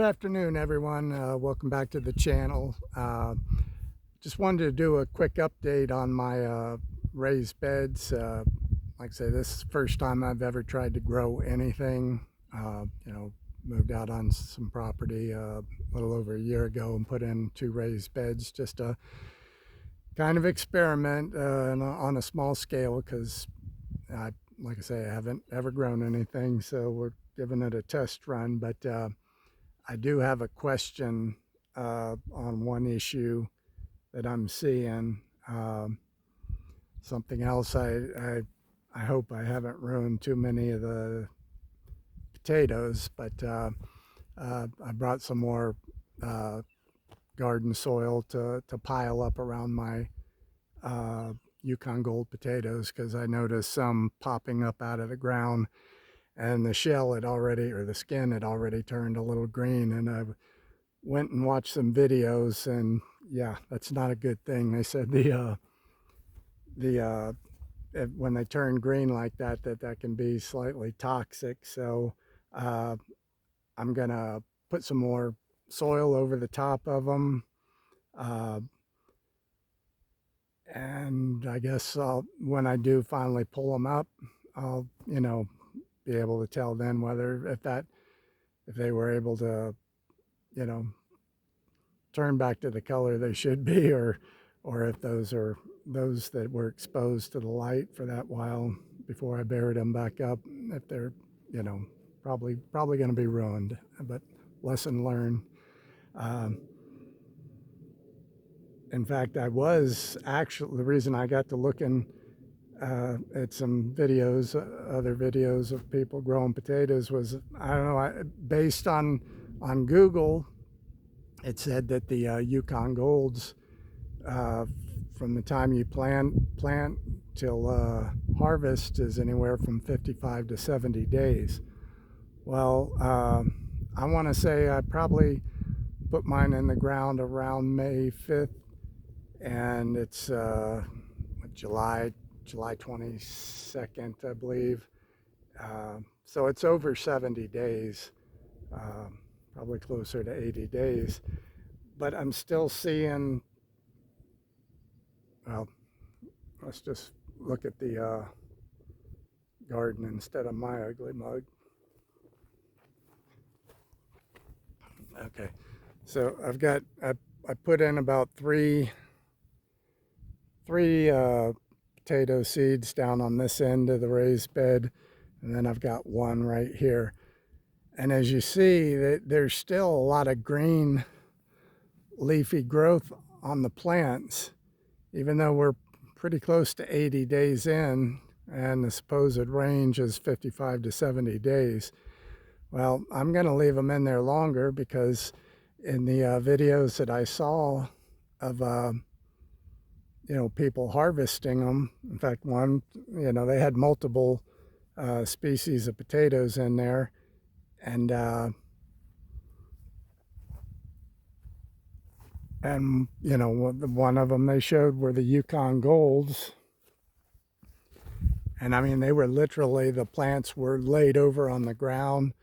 afternoon, everyone. Welcome back to the channel. Just wanted to do a quick update on my raised beds. Like I say, this is the first time I've ever tried to grow anything. Moved out on some property a little over a year ago and put in 2 raised beds, just a kind of experiment on a small scale, because like I say, I haven't ever grown anything, so we're giving it a test run. But I do have a question on one issue that I'm seeing. Something else, I hope I haven't ruined too many of the potatoes, but I brought some more garden soil to pile up around my Yukon Gold potatoes, because I noticed some popping up out of the ground, and the shell had already, or the skin had already turned a little green. And I went and watched some videos, and yeah, that's not a good thing. They said when they turn green like that, that can be slightly toxic. So I'm gonna put some more soil over the top of them, and I guess when I do finally pull them up, I'll be able to tell then whether if they were able to turn back to the color they should be, or if those are those that were exposed to the light for that while before I buried them back up, if they're probably going to be ruined. But lesson learned. In fact, I was actually, the reason I got to looking at some videos, other videos of people growing potatoes, was, I don't know, based on Google, it said that the Yukon Golds, from the time you plant till harvest, is anywhere from 55 to 70 days. Well, I want to say I probably put mine in the ground around May 5th, and it's July 22nd, I believe. So it's over 70 days, probably closer to 80 days. But I'm still seeing, well, let's just look at the garden instead of my ugly mug. Okay, so I put in about three potato seeds down on this end of the raised bed, and then I've got one right here. And as you see, there's still a lot of green leafy growth on the plants, even though we're pretty close to 80 days in, and the supposed range is 55 to 70 days. Well, I'm going to leave them in there longer, because in the videos that I saw of people harvesting them, in fact, one, they had multiple species of potatoes in there, and one of them they showed were the Yukon Golds. And I mean, they were literally, the plants were laid over on the ground,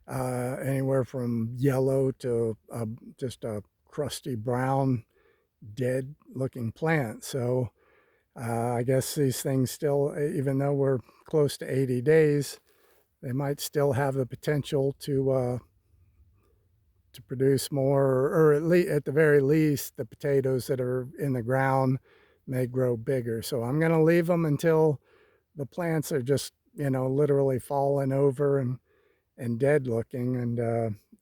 anywhere from yellow to just a crusty brown, dead looking plant. So I guess these things still, even though we're close to 80 days, they might still have the potential to produce more, or at the very least, the potatoes that are in the ground may grow bigger. So I'm going to leave them until the plants are just, literally falling over and dead looking, and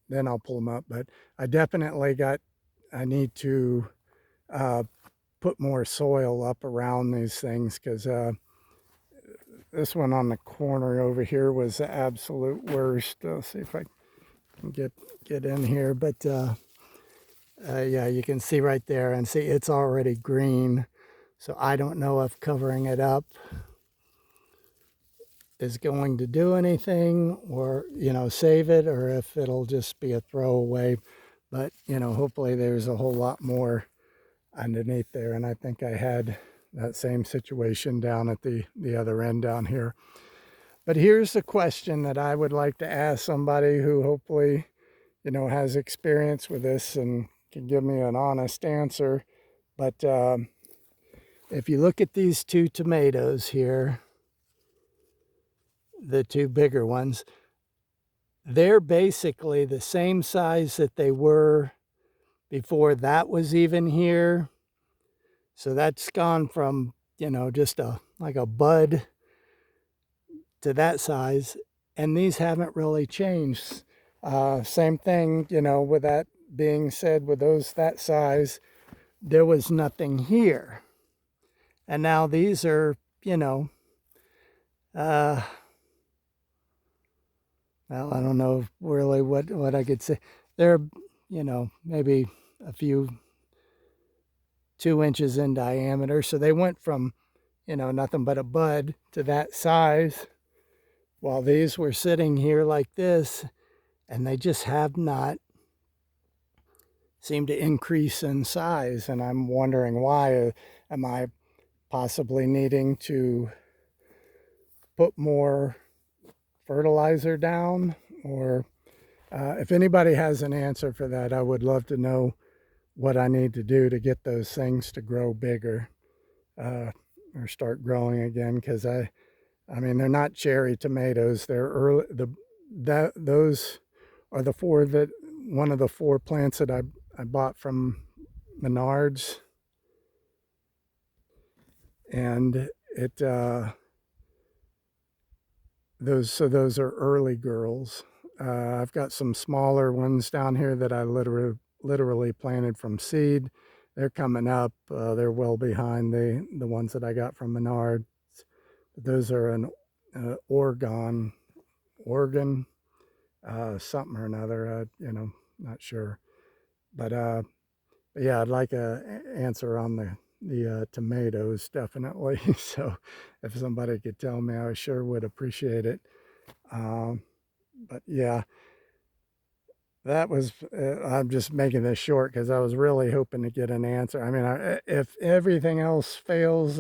then I'll pull them up. But I definitely I need to put more soil up around these things, because this one on the corner over here was the absolute worst. Let's see if I can get in here, but yeah, you can see right there, and see it's already green. So I don't know if covering it up is going to do anything, or save it, or if it'll just be a throwaway. But hopefully there's a whole lot more underneath there. And I think I had that same situation down at the other end down here. But here's the question that I would like to ask somebody who hopefully has experience with this and can give me an honest answer. But if you look at these two tomatoes here, the two bigger ones, they're basically the same size that they were before that was even here. So that's gone from, just like a bud to that size. And these haven't really changed. Same thing, with that being said, with those that size, there was nothing here. And now these are, uh, well, I don't know really what I could say. They're, maybe a few 2 inches in diameter. So they went from, nothing but a bud to that size, while these were sitting here like this, and they just have not seemed to increase in size. And I'm wondering why. Am I possibly needing to put more fertilizer down? Or if anybody has an answer for that, I would love to know what I need to do to get those things to grow bigger, or start growing again. Because I mean, they're not cherry tomatoes. They're early. Those are the four that one of the four plants that I bought from Menards, and it those are early girls. I've got some smaller ones down here that I literally planted from seed. They're coming up. They're well behind the ones that I got from Menards. Those are an Oregon, something or another. Not sure, but yeah, I'd like a answer on the tomatoes, definitely. So if somebody could tell me, I sure would appreciate it. But yeah, that was, I'm just making this short because I was really hoping to get an answer. I mean, if everything else fails,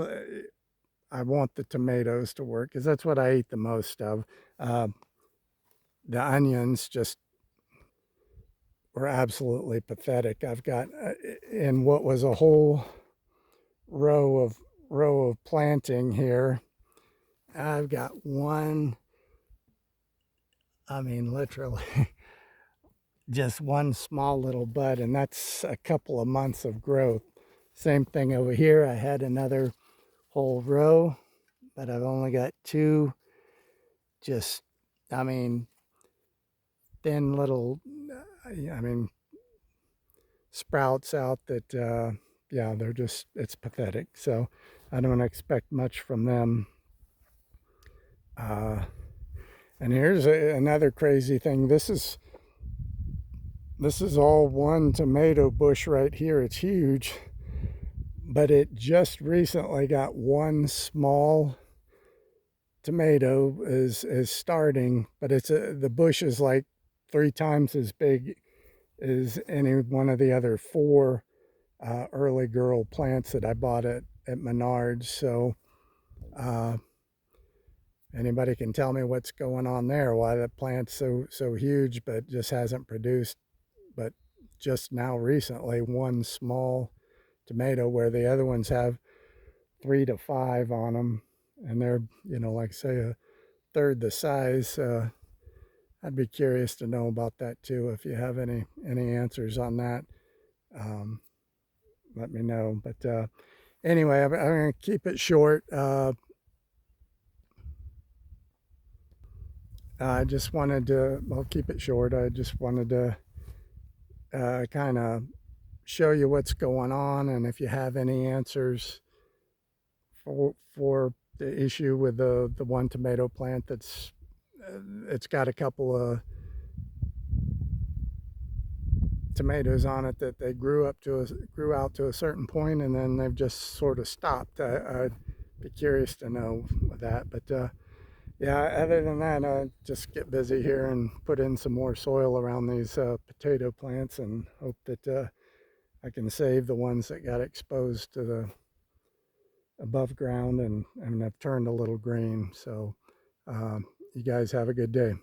I want the tomatoes to work because that's what I eat the most of. Uh, the onions just were absolutely pathetic. I've got in what was a whole row of planting here, I've got one, I mean literally just one small little bud, and that's a couple of months of growth. Same thing over here. I had another whole row, but I've only got two, just, I mean, thin little, I mean, sprouts out that, yeah, they're just, it's pathetic. So I don't expect much from them. And here's another crazy thing. This is all one tomato bush right here. It's huge, but it just recently got one small tomato is starting, but the bush is like 3 times as big as any one of the other 4 early girl plants that I bought at Menards. So anybody can tell me what's going on there, why the plant's so huge but just hasn't produced but just now recently one small tomato, where the other ones have 3 to 5 on them, and they're, like say a third the size. I'd be curious to know about that too. If you have any answers on that, let me know. But anyway, I'm going to keep it short. I just wanted to, I'll keep it short. I just wanted to kind of show you what's going on, and if you have any answers for the issue with the one tomato plant that's it's got a couple of tomatoes on it that they grew out to a certain point, and then they've just sort of stopped. I'd be curious to know that. But yeah, other than that, just get busy here and put in some more soil around these potato plants, and hope that I can save the ones that got exposed to the above ground and have turned a little green. So you guys have a good day.